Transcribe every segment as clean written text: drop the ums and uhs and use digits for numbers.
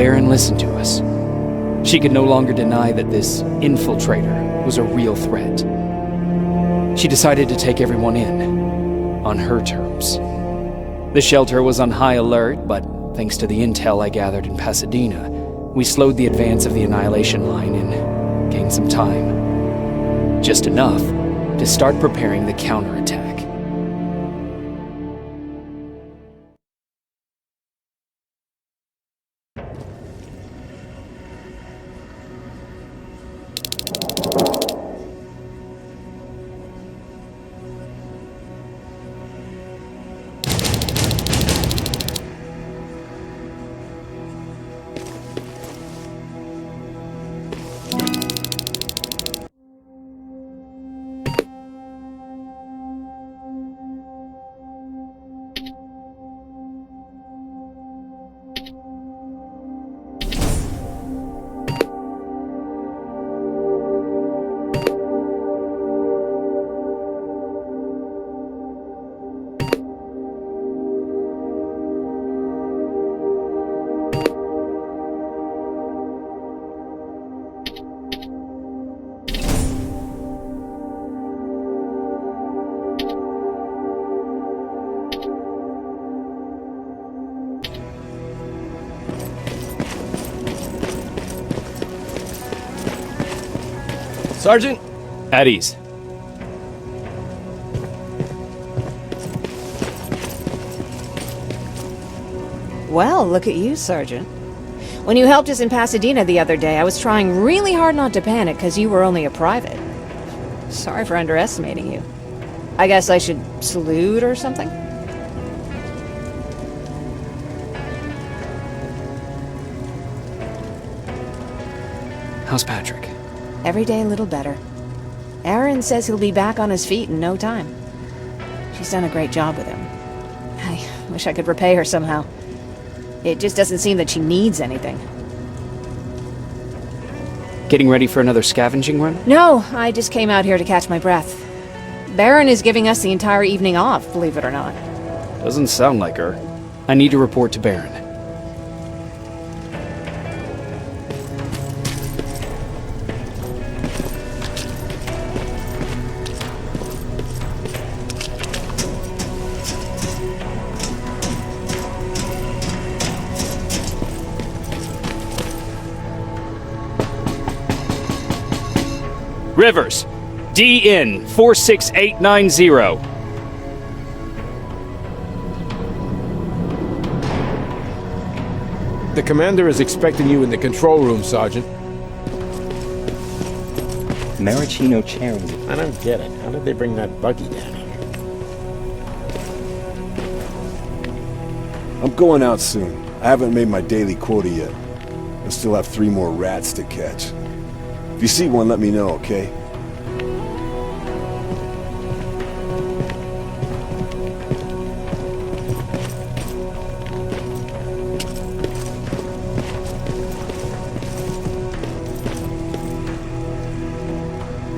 Baron listened to us. She could no longer deny that this infiltrator was a real threat. She decided to take everyone in, on her terms. The shelter was on high alert, but thanks to the intel I gathered in Pasadena, we slowed the advance of the Annihilation Line and gained some time. Just enough to start preparing the counterattack. Sergeant? At ease. Well, look at you, Sergeant. When you helped us in Pasadena the other day, I was trying really hard not to panic because you were only a private. Sorry for underestimating you. I guess I should salute or something? How's Patrick? Every day a little better. Aaron says he'll be back on his feet in no time. She's done a great job with him. I wish I could repay her somehow. It just doesn't seem that she needs anything. Getting ready for another scavenging run? No, I just came out here to catch my breath. Baron is giving us the entire evening off, believe it or not. Doesn't sound like her. I need to report to Baron. Rivers, DN 46890. The commander is expecting you in the control room, Sergeant. Maraschino cherries. I don't get it. How did they bring that buggy down here? I'm going out soon. I haven't made my daily quota yet. I still have 3 more rats to catch. If you see one, let me know, okay?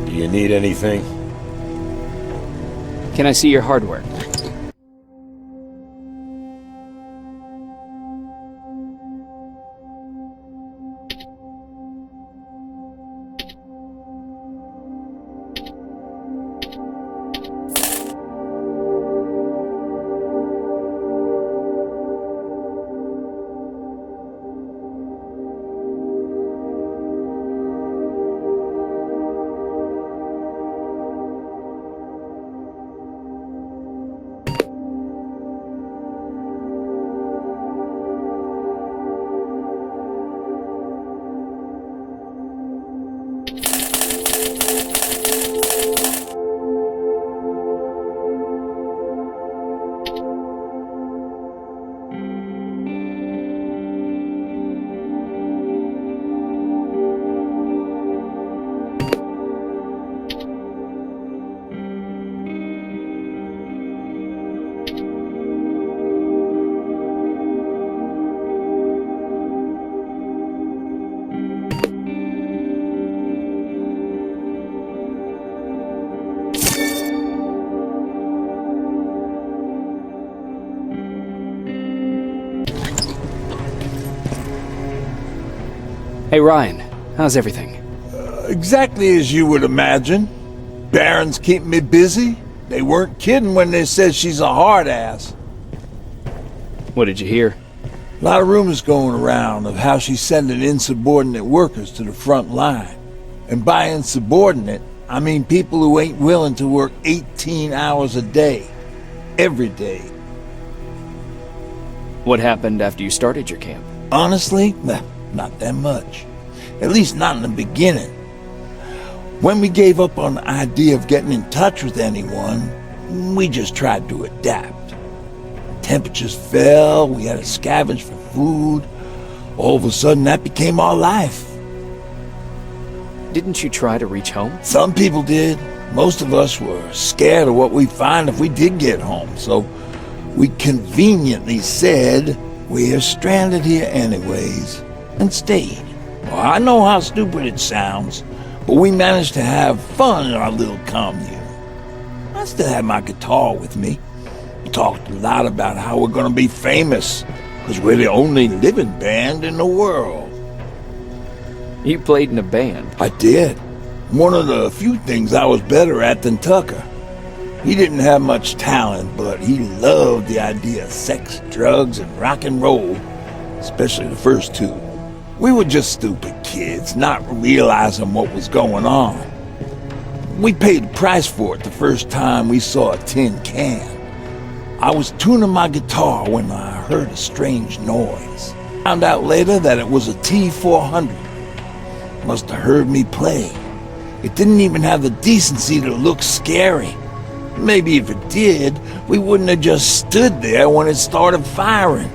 Do you need anything? Can I see your hardware? Hey Ryan, how's everything? Exactly as you would imagine. Baron's keeping me busy. They weren't kidding when they said she's a hard ass. What did you hear? A lot of rumors going around of how she's sending insubordinate workers to the front line. And by insubordinate, I mean people who ain't willing to work 18 hours a day. Every day. What happened after you started your camp? Honestly, not that much. At least not in the beginning. When we gave up on the idea of getting in touch with anyone, we just tried to adapt. Temperatures fell, we had to scavenge for food. All of a sudden, that became our life. Didn't you try to reach home? Some people did. Most of us were scared of what we'd find if we did get home, so we conveniently said, we're stranded here anyways, and stayed. Well, I know how stupid it sounds, but we managed to have fun in our little commune. I still had my guitar with me. We talked a lot about how we're gonna be famous, because we're the only living band in the world. You played in a band. I did. One of the few things I was better at than Tucker. He didn't have much talent, but he loved the idea of sex, drugs, and rock and roll, especially the first two. We were just stupid kids, not realizing what was going on. We paid the price for it the first time we saw a tin can. I was tuning my guitar when I heard a strange noise. Found out later that it was a T-400. Must have heard me play. It didn't even have the decency to look scary. Maybe if it did, we wouldn't have just stood there when it started firing.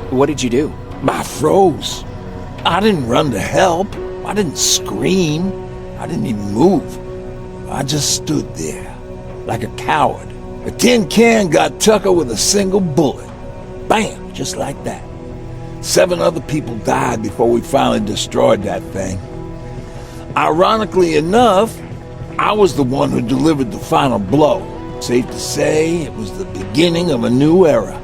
What did you do? I froze. I didn't run to help. I didn't scream. I didn't even move. I just stood there, like a coward. A tin can got Tucker with a single bullet. Bam, just like that. 7 other people died before we finally destroyed that thing. Ironically enough, I was the one who delivered the final blow. Safe to say, it was the beginning of a new era.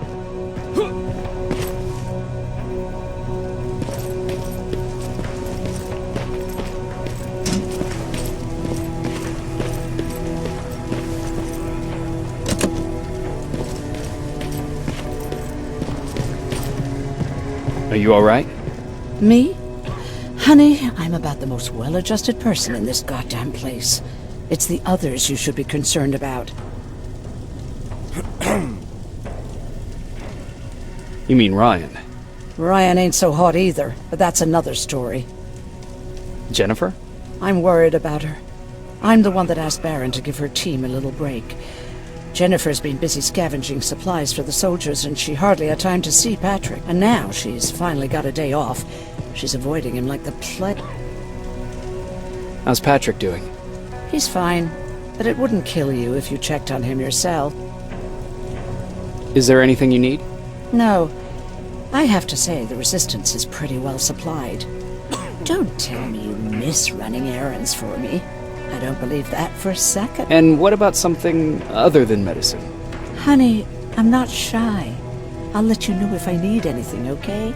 Are you all right? Me? Honey, I'm about the most well-adjusted person in this goddamn place. It's the others you should be concerned about. You mean Ryan? Ryan ain't so hot either, but that's another story. Jennifer? I'm worried about her. I'm the one that asked Baron to give her team a little break. Jennifer's been busy scavenging supplies for the soldiers, and she hardly had time to see Patrick. And now she's finally got a day off. She's avoiding him like the plague. How's Patrick doing? He's fine, but it wouldn't kill you if you checked on him yourself. Is there anything you need? No. I have to say the Resistance is pretty well supplied. Don't tell me you miss running errands for me. I don't believe that for a second. And what about something other than medicine? Honey, I'm not shy. I'll let you know if I need anything, okay?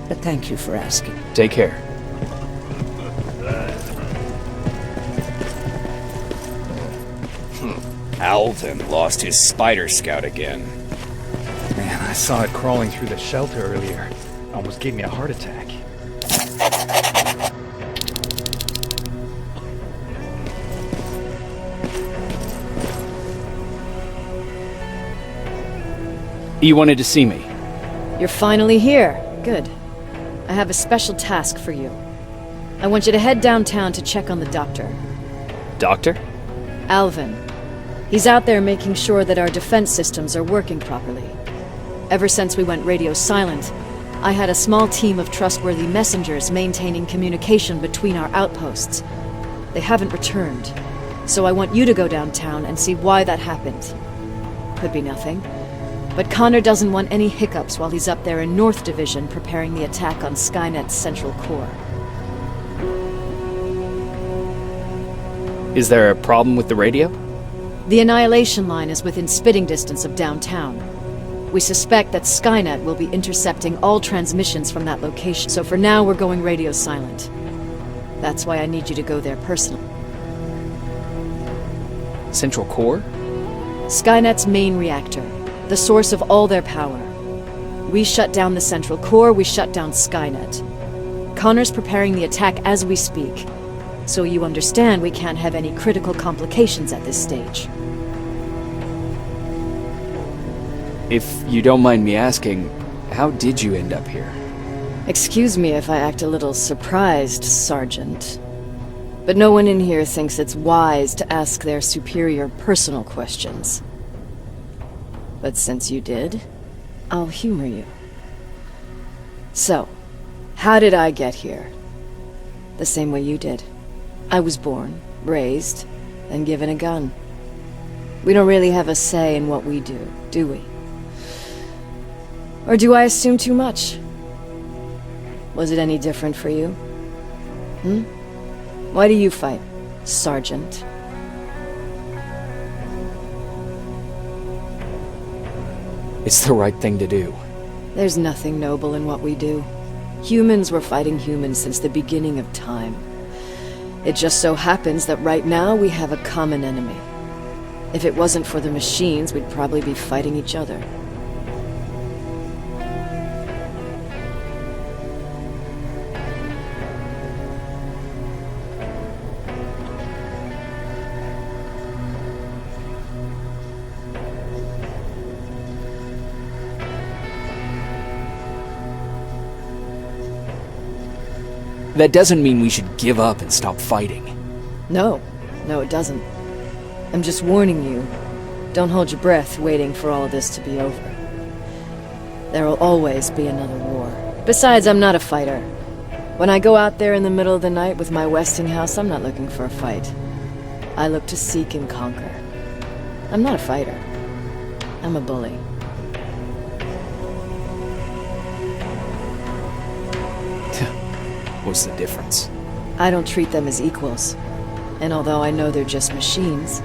But thank you for asking. Take care. Alvin lost his spider scout again. Man, I saw it crawling through the shelter earlier. Almost gave me a heart attack. You wanted to see me? You're finally here. Good. I have a special task for you. I want you to head downtown to check on the doctor. Doctor? Alvin. He's out there making sure that our defense systems are working properly. Ever since we went radio silent, I had a small team of trustworthy messengers maintaining communication between our outposts. They haven't returned, so I want you to go downtown and see why that happened. Could be nothing. But Connor doesn't want any hiccups while he's up there in North Division preparing the attack on Skynet's central core. Is there a problem with the radio? The Annihilation line is within spitting distance of downtown. We suspect that Skynet will be intercepting all transmissions from that location, so for now we're going radio silent. That's why I need you to go there personally. Central Core? Skynet's main reactor, the source of all their power. We shut down the Central Core, we shut down Skynet. Connor's preparing the attack as we speak, so you understand we can't have any critical complications at this stage. If you don't mind me asking, how did you end up here? Excuse me if I act a little surprised, Sergeant. But no one in here thinks it's wise to ask their superior personal questions. But since you did, I'll humor you. So, how did I get here? The same way you did. I was born, raised, and given a gun. We don't really have a say in what we do we? Or do I assume too much? Was it any different for you? Why do you fight, Sergeant? It's the right thing to do. There's nothing noble in what we do. Humans were fighting humans since the beginning of time. It just so happens that right now we have a common enemy. If it wasn't for the machines, we'd probably be fighting each other. That doesn't mean we should give up and stop fighting. No, it doesn't. I'm just warning you. Don't hold your breath waiting for all of this to be over. There will always be another war. Besides, I'm not a fighter. When I go out there in the middle of the night with my Westinghouse, I'm not looking for a fight. I look to seek and conquer. I'm not a fighter. I'm a bully. What's the difference? I don't treat them as equals. And although I know they're just machines,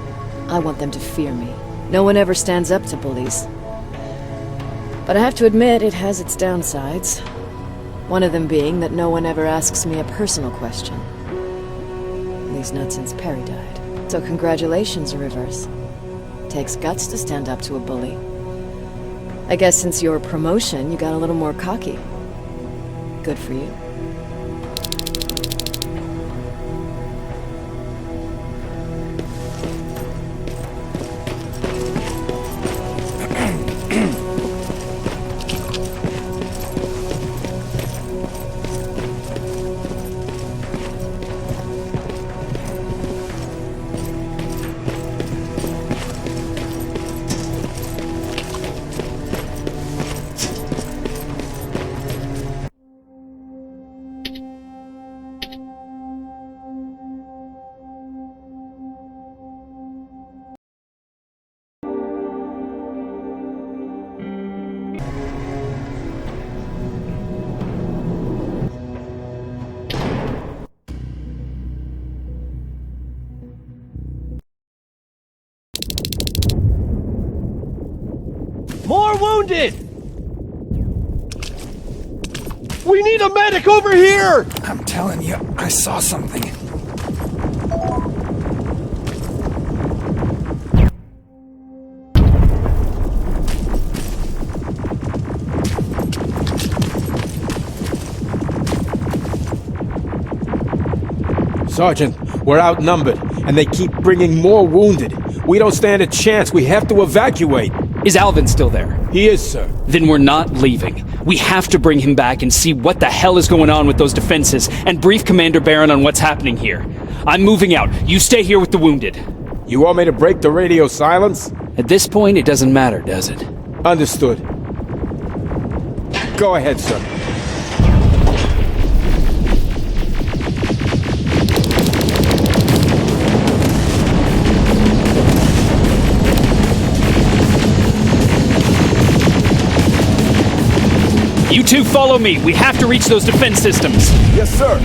I want them to fear me. No one ever stands up to bullies. But I have to admit, it has its downsides. One of them being that no one ever asks me a personal question. At least not since Perry died. So congratulations, Rivers. Takes guts to stand up to a bully. I guess since your promotion, you got a little more cocky. Good for you. More wounded! We need a medic over here! I'm telling you, I saw something. Sergeant, we're outnumbered, and they keep bringing more wounded. We don't stand a chance. We have to evacuate. Is Alvin still there? He is, sir. Then we're not leaving. We have to bring him back and see what the hell is going on with those defenses and brief Commander Barron on what's happening here. I'm moving out. You stay here with the wounded. You want me to break the radio silence? At this point, it doesn't matter, does it? Understood. Go ahead, sir. You two follow me. We have to reach those defense systems. Yes, sir.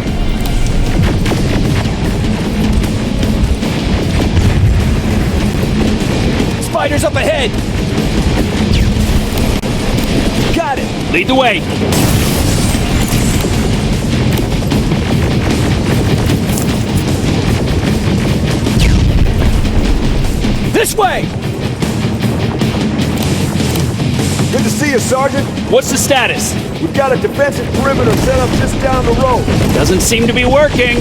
Spiders up ahead! lead the way. This way! Good to see you, Sergeant. What's the status? We've got a defensive perimeter set up just down the road. Doesn't seem to be working.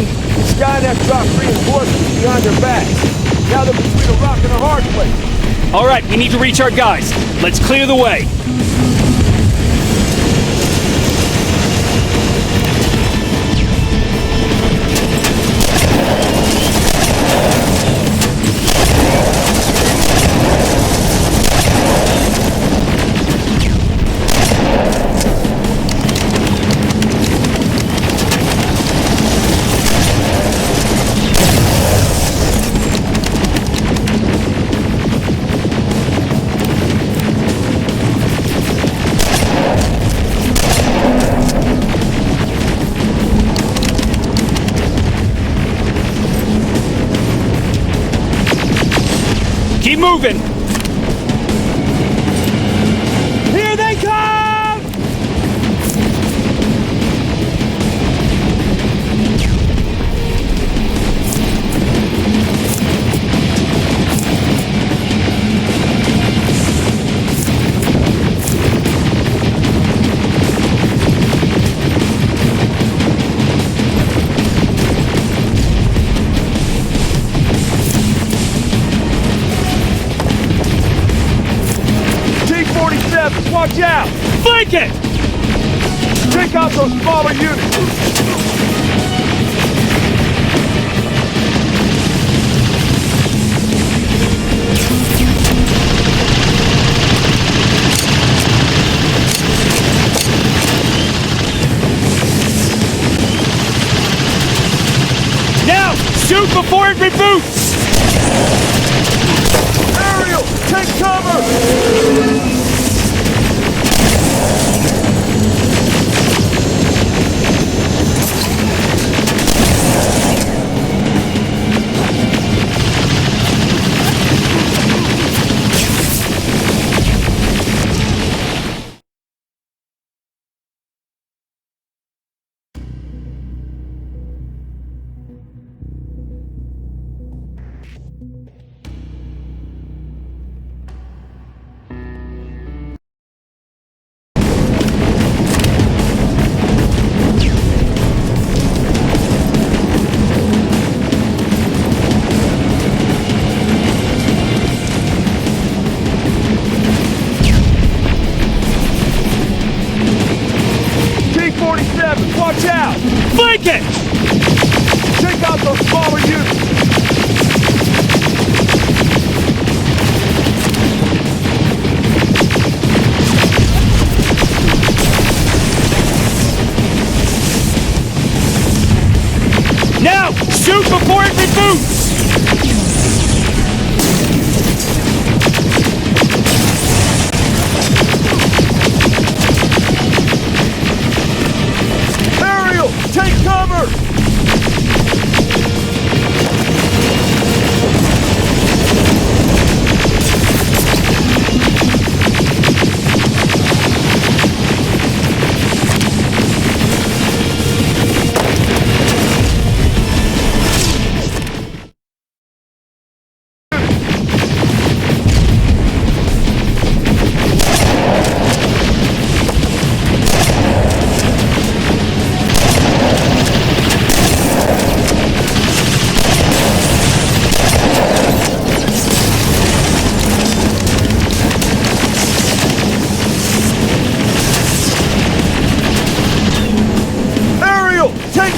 Skynet dropped reinforcements behind their backs. Now they're between a rock and a hard place. All right, we need to reach our guys. Let's clear the way. Keep moving! Here they come! Watch out! Flank it! Take out those smaller units! Now! Shoot before it reboots! Ariel! Take cover! Watch out! Flank it! Take out those smaller units! Now! Shoot before it reboots! Take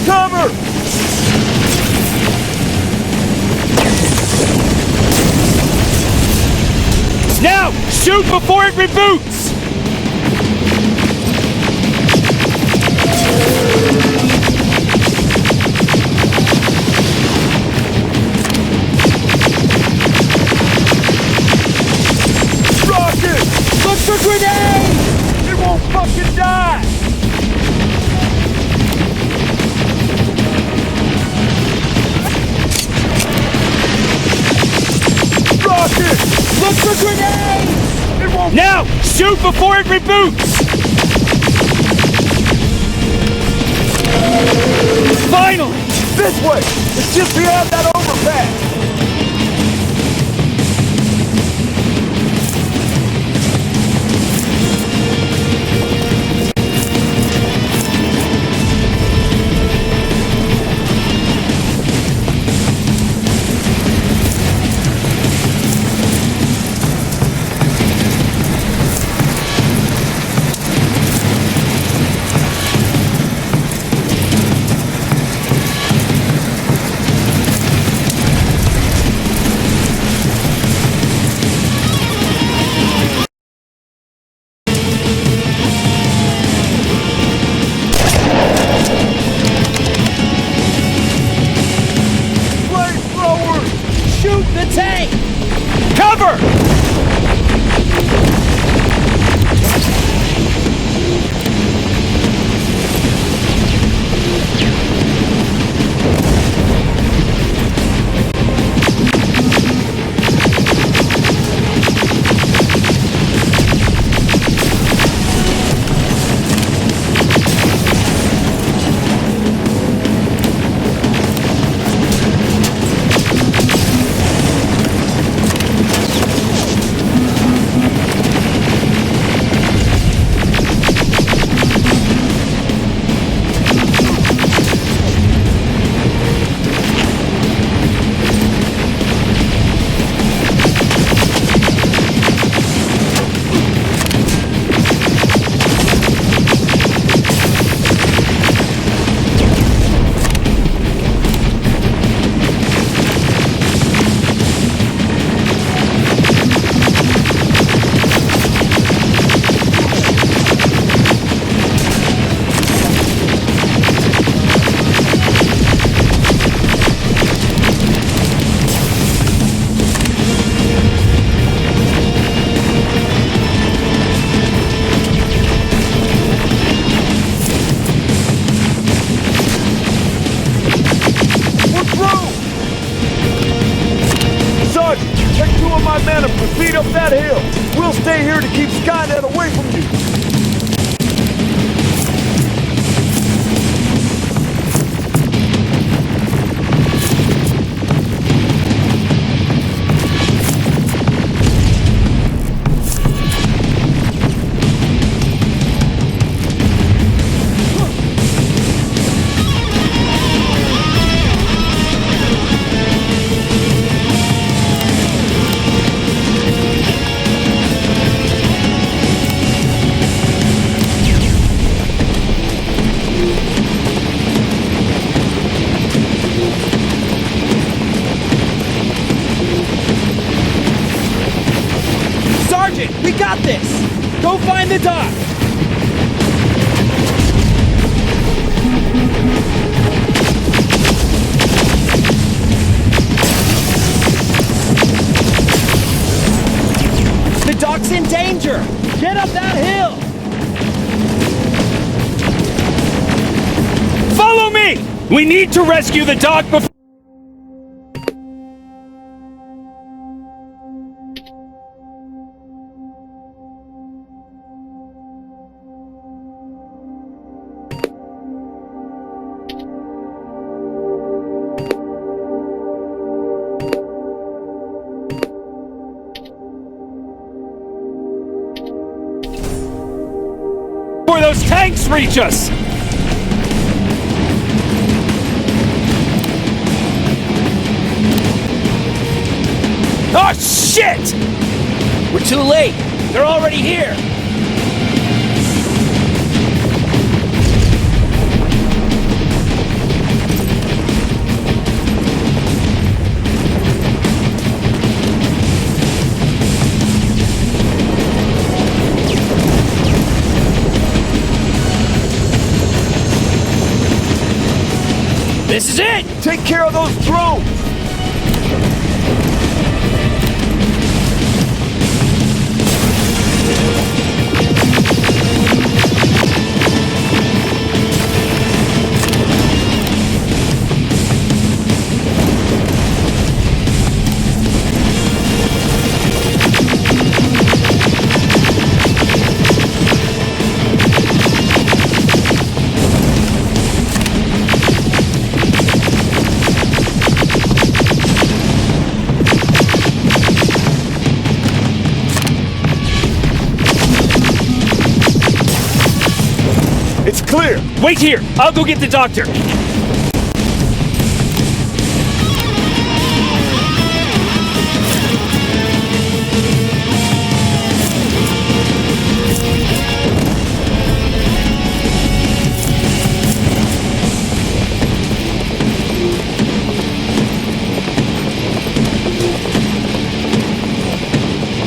cover! Now! Shoot before it reboots! Rocket! Look for grenade! It won't fucking die! Rocket! Look for grenade! It won't... Now! Shoot before it reboots! Finally! This way! It's just beyond that overpass! Proceed up that hill. We'll stay here to keep Skynet away from you. We got this! Go find the dock! The dock's in danger! Get up that hill! Follow me! We need to rescue the dock before... those tanks reach us! Oh, shit! We're too late. They're already here. This is it! Take care of those drones! It's clear! Wait here! I'll go get the doctor!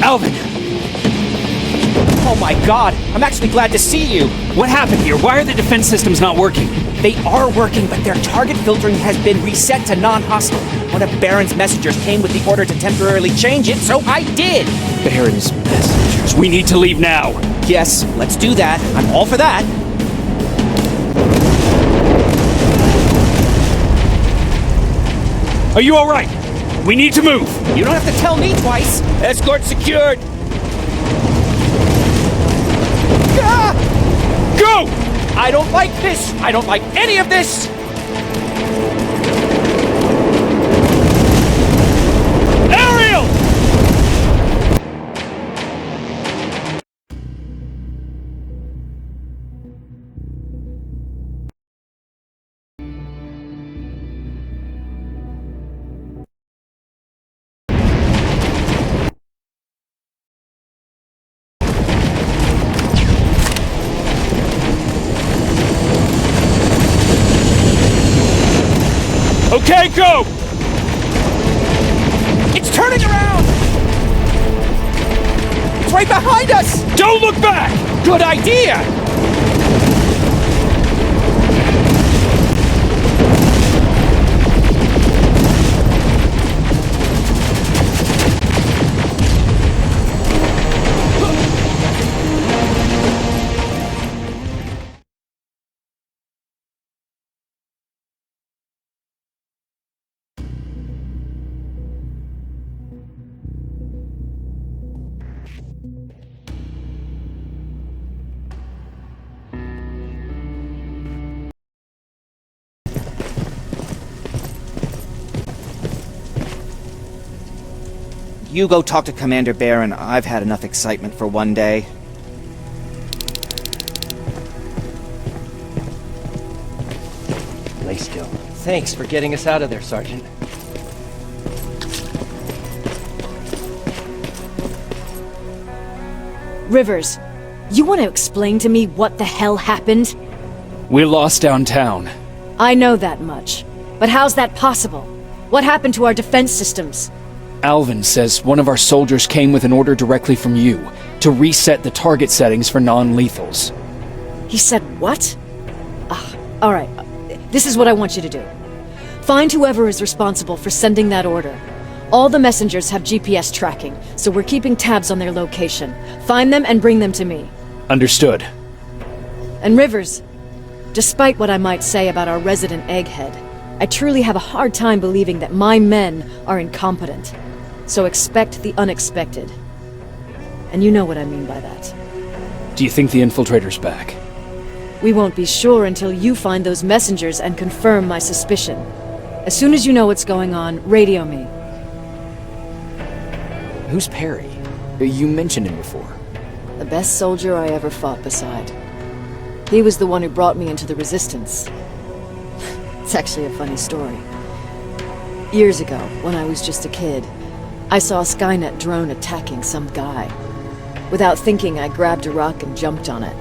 Alvin! Oh my god, I'm actually glad to see you! What happened here? Why are the defense systems not working? They are working, but their target filtering has been reset to non-hostile. One of Baron's messengers came with the order to temporarily change it, so I did! Baron's messengers. We need to leave now! Yes, let's do that. I'm all for that. Are you alright? We need to move! You don't have to tell me twice! Escort secured! Ah! Go! I don't like this! I don't like any of this! Ariel! Okay, go! It's turning around! It's right behind us! Don't look back! Good idea! You go talk to Commander Baron. I've had enough excitement for one day. Lay still. Thanks for getting us out of there, Sergeant. Rivers, you want to explain to me what the hell happened? We're lost downtown. I know that much. But how's that possible? What happened to our defense systems? Alvin says one of our soldiers came with an order directly from you to reset the target settings for non-lethals. He said what? Alright, this is what I want you to do. Find whoever is responsible for sending that order. All the messengers have GPS tracking, so we're keeping tabs on their location. Find them and bring them to me. Understood. And Rivers, despite what I might say about our resident egghead, I truly have a hard time believing that my men are incompetent. So expect the unexpected. And you know what I mean by that. Do you think the infiltrator's back? We won't be sure until you find those messengers and confirm my suspicion. As soon as you know what's going on, radio me. Who's Perry? You mentioned him before. The best soldier I ever fought beside. He was the one who brought me into the Resistance. It's actually a funny story. Years ago, when I was just a kid, I saw a Skynet drone attacking some guy. Without thinking, I grabbed a rock and jumped on it.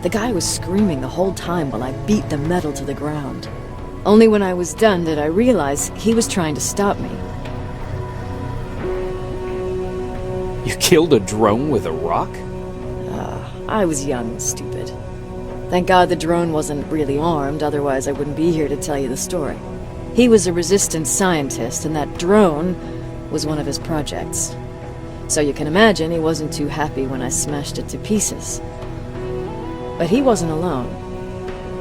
The guy was screaming the whole time while I beat the metal to the ground. Only when I was done did I realize he was trying to stop me. You killed a drone with a rock? I was young and stupid. Thank God the drone wasn't really armed, otherwise I wouldn't be here to tell you the story. He was a resistance scientist, and that drone was one of his projects. So you can imagine he wasn't too happy when I smashed it to pieces. But he wasn't alone.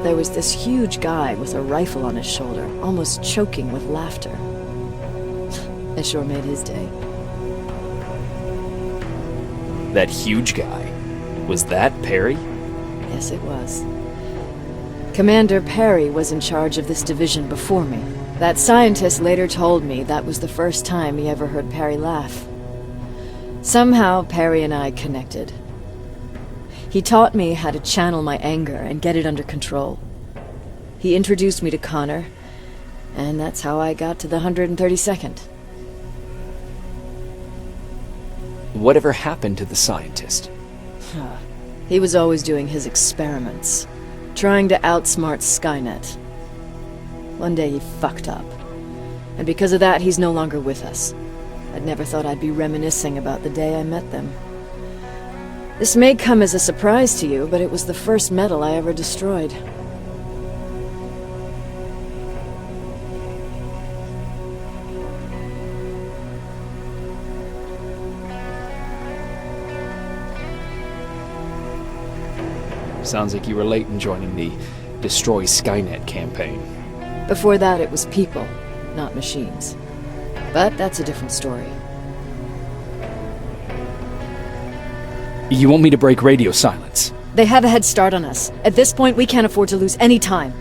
There was this huge guy with a rifle on his shoulder, almost choking with laughter. It sure made his day. That huge guy. Was that Perry? Yes, it was. Commander Perry was in charge of this division before me. That scientist later told me that was the first time he ever heard Perry laugh. Somehow, Perry and I connected. He taught me how to channel my anger and get it under control. He introduced me to Connor, and that's how I got to the 132nd. Whatever happened to the scientist? He was always doing his experiments, trying to outsmart Skynet. One day he fucked up, and because of that he's no longer with us. I'd never thought I'd be reminiscing about the day I met them. This may come as a surprise to you, but it was the first metal I ever destroyed. Sounds like you were late in joining the Destroy Skynet campaign. Before that, it was people, not machines. But that's a different story. You want me to break radio silence? They have a head start on us. At this point, we can't afford to lose any time.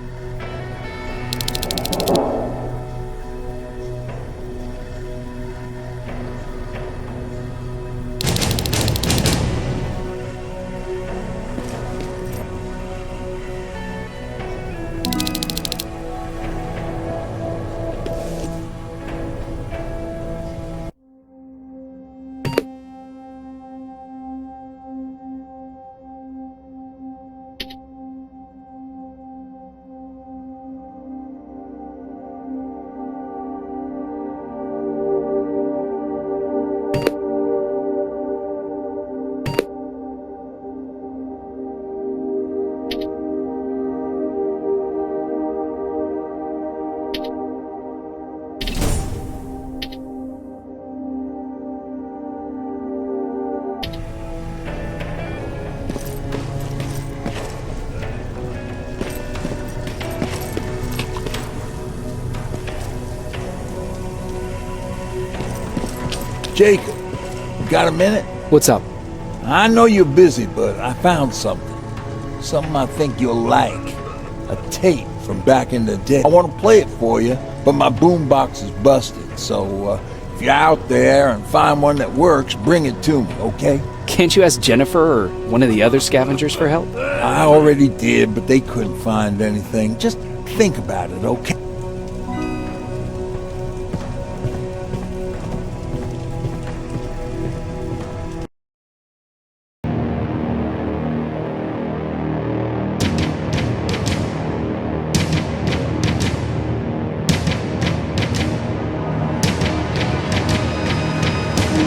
Jacob, got a minute? What's up? I know you're busy, but I found something. Something I think you'll like. A tape from back in the day. I want to play it for you, but my boombox is busted, so if you're out there and find one that works, bring it to me, okay? Can't you ask Jennifer or one of the other scavengers for help? I already did, but they couldn't find anything. Just think about it, okay?